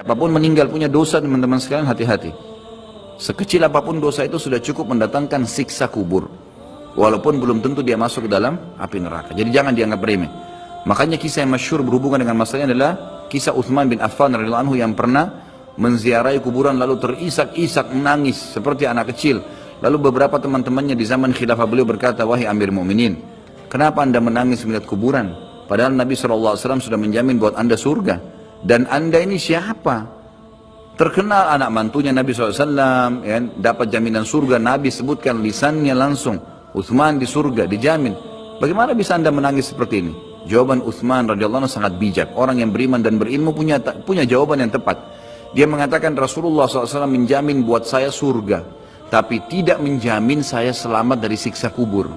Siapapun meninggal punya dosa, teman-teman sekalian, hati-hati. Sekecil apapun dosa itu sudah cukup mendatangkan siksa kubur. Walaupun belum tentu dia masuk ke dalam api neraka. Jadi jangan dianggap remeh. Makanya kisah yang masyhur berhubungan dengan masalahnya adalah kisah Utsman bin Affan radhiyallahu anhu yang pernah menziarahi kuburan lalu terisak-isak menangis seperti anak kecil. Lalu beberapa teman-temannya di zaman khilafah beliau berkata, "Wahai Amir Mu'minin, kenapa anda menangis melihat kuburan? Padahal Nabi SAW sudah menjamin buat anda surga. Dan anda ini siapa? Terkenal anak mantunya Nabi SAW, ya, dapat jaminan surga. Nabi sebutkan lisannya langsung, Utsman di surga, dijamin. Bagaimana bisa anda menangis seperti ini?" Jawaban Utsman radhiyallahu anhu sangat bijak. Orang yang beriman dan berilmu punya jawaban yang tepat. Dia mengatakan, Rasulullah SAW menjamin buat saya surga, tapi tidak menjamin saya selamat dari siksa kubur.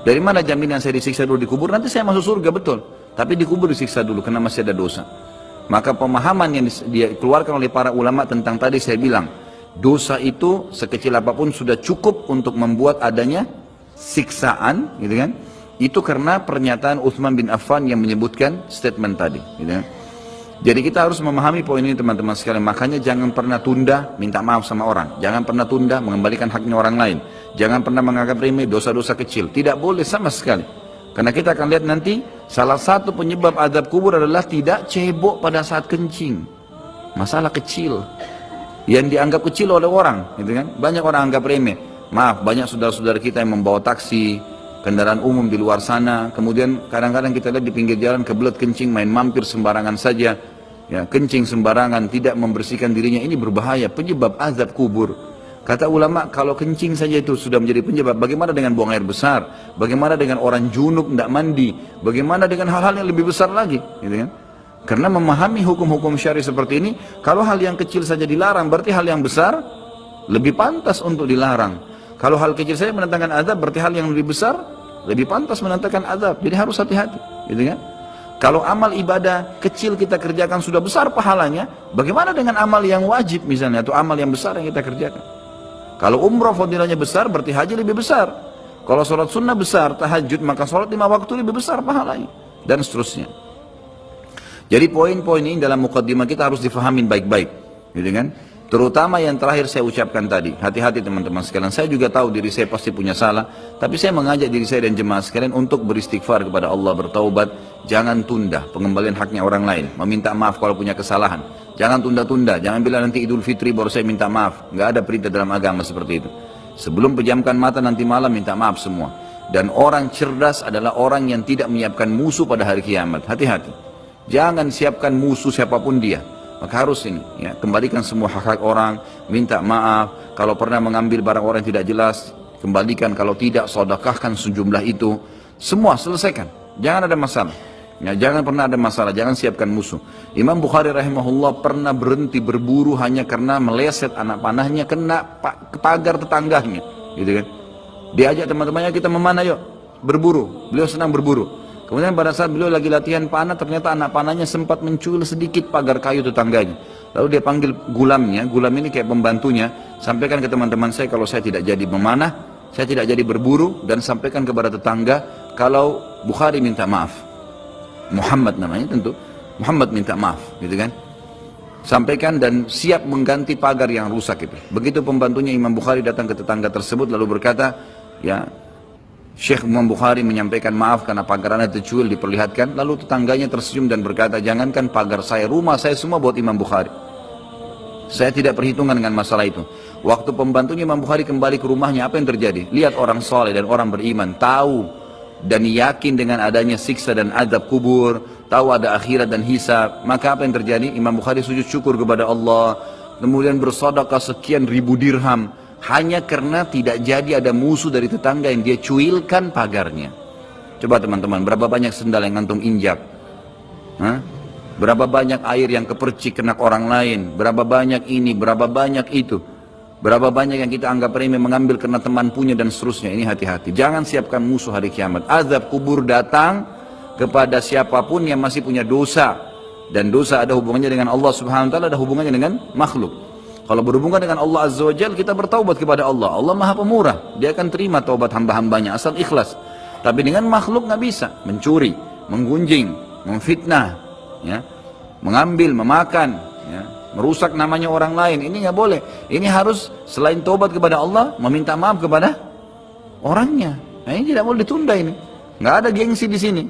Dari mana jaminan saya disiksa dulu di kubur? Nanti saya masuk surga, betul. Tapi di kubur disiksa dulu karena masih ada dosa. Maka pemahaman yang dia keluarkan oleh para ulama tentang tadi saya bilang, dosa itu sekecil apapun sudah cukup untuk membuat adanya siksaan, gitu kan? Itu karena pernyataan Utsman bin Affan yang menyebutkan statement tadi, gitu kan? Jadi kita harus memahami poin ini, teman-teman sekalian. Makanya jangan pernah tunda minta maaf sama orang. Jangan pernah tunda mengembalikan haknya orang lain. Jangan pernah menganggap remeh dosa-dosa kecil. Tidak boleh sama sekali. Karena kita akan lihat nanti salah satu penyebab azab kubur adalah tidak cebok pada saat kencing. Masalah kecil yang dianggap kecil oleh orang, gitu kan? Banyak orang anggap remeh. Maaf, banyak saudara-saudara kita yang membawa taksi, kendaraan umum di luar sana, kemudian kadang-kadang kita lihat di pinggir jalan kebelet kencing, main mampir sembarangan saja, ya, kencing sembarangan, tidak membersihkan dirinya. Ini berbahaya, penyebab azab kubur. Kata ulama, kalau kencing saja itu sudah menjadi penyebab, bagaimana dengan buang air besar? Bagaimana dengan orang junub tidak mandi? Bagaimana dengan hal-hal yang lebih besar lagi? Gitu kan? Karena memahami hukum-hukum syari seperti ini, kalau hal yang kecil saja dilarang, berarti hal yang besar lebih pantas untuk dilarang. Kalau hal kecil saja mendatangkan azab, berarti hal yang lebih besar lebih pantas mendatangkan azab. Jadi harus hati-hati, gitu kan? Kalau amal ibadah kecil kita kerjakan sudah besar pahalanya, bagaimana dengan amal yang wajib misalnya, atau amal yang besar yang kita kerjakan? Kalau umrah fadilahnya besar, berarti haji lebih besar. Kalau sholat sunnah besar, tahajud, maka sholat 5 waktu lebih besar pahalanya. Dan seterusnya. Jadi poin-poin ini dalam mukaddimah kita harus difahamin baik-baik. Gitu kan? Terutama yang terakhir saya ucapkan tadi. Hati-hati teman-teman sekalian. Saya juga tahu diri saya pasti punya salah. Tapi saya mengajak diri saya dan jemaah sekalian untuk beristighfar kepada Allah, bertaubat. Jangan tunda pengembalian haknya orang lain. Meminta maaf kalau punya kesalahan. Jangan tunda-tunda, jangan bilang nanti Idul Fitri baru saya minta maaf. Nggak ada perintah dalam agama seperti itu. Sebelum pejamkan mata nanti malam minta maaf semua. Dan orang cerdas adalah orang yang tidak menyiapkan musuh pada hari kiamat. Hati-hati. Jangan siapkan musuh siapapun dia. Maka harus ini, ya, kembalikan semua hak-hak orang, minta maaf. Kalau pernah mengambil barang orang yang tidak jelas, kembalikan. Kalau tidak, sedekahkan sejumlah itu. Semua selesaikan. Jangan ada masalah. Ya, jangan pernah ada masalah, jangan siapkan musuh. Imam Bukhari rahimahullah pernah berhenti berburu hanya karena meleset anak panahnya kena pagar tetangganya, gitu kan? Diajak teman-temannya, kita memanah yuk, berburu. Beliau senang berburu. Kemudian pada saat beliau lagi latihan panah, ternyata anak panahnya sempat mencuil sedikit pagar kayu tetangganya. Lalu dia panggil gulamnya, gulam ini kayak pembantunya, sampaikan ke teman-teman saya kalau saya tidak jadi memanah, saya tidak jadi berburu, dan sampaikan kepada tetangga kalau Bukhari minta maaf. Muhammad namanya tentu, Muhammad minta maaf, gitu kan? Sampaikan dan siap mengganti pagar yang rusak itu. Begitu pembantunya Imam Bukhari datang ke tetangga tersebut lalu berkata, ya, Syekh Imam Bukhari menyampaikan maaf karena pagar Anda tercuil, diperlihatkan. Lalu tetangganya tersenyum dan berkata, jangankan pagar saya, rumah saya semua buat Imam Bukhari. Saya tidak perhitungan dengan masalah itu. Waktu pembantunya Imam Bukhari kembali ke rumahnya, apa yang terjadi? Lihat orang soleh dan orang beriman, tahu dan yakin dengan adanya siksa dan azab kubur, tahu ada akhirat dan hisab, maka apa yang terjadi? Imam Bukhari sujud syukur kepada Allah, kemudian bersedekah sekian ribu dirham, hanya karena tidak jadi ada musuh dari tetangga yang dia cuilkan pagarnya. Coba teman-teman, berapa banyak sendal yang antum injak? Hah? Berapa banyak air yang kepercik kena orang lain? Berapa banyak ini, berapa banyak itu? Berapa banyak yang kita anggap remeh mengambil karena teman punya dan seterusnya. Ini hati-hati. Jangan siapkan musuh hari kiamat. Azab kubur datang kepada siapapun yang masih punya dosa. Dan dosa ada hubungannya dengan Allah subhanahu wa ta'ala, ada hubungannya dengan makhluk. Kalau berhubungan dengan Allah azza wa jalla, kita bertaubat kepada Allah. Allah maha pemurah. Dia akan terima taubat hamba-hambanya asal ikhlas. Tapi dengan makhluk nggak bisa. Mencuri, menggunjing, memfitnah, ya, mengambil, memakan, ya, merusak namanya orang lain, ini nggak boleh. Ini harus selain tobat kepada Allah, meminta maaf kepada orangnya. Nah, ini tidak boleh ditunda ini. Nggak ada gengsi di sini.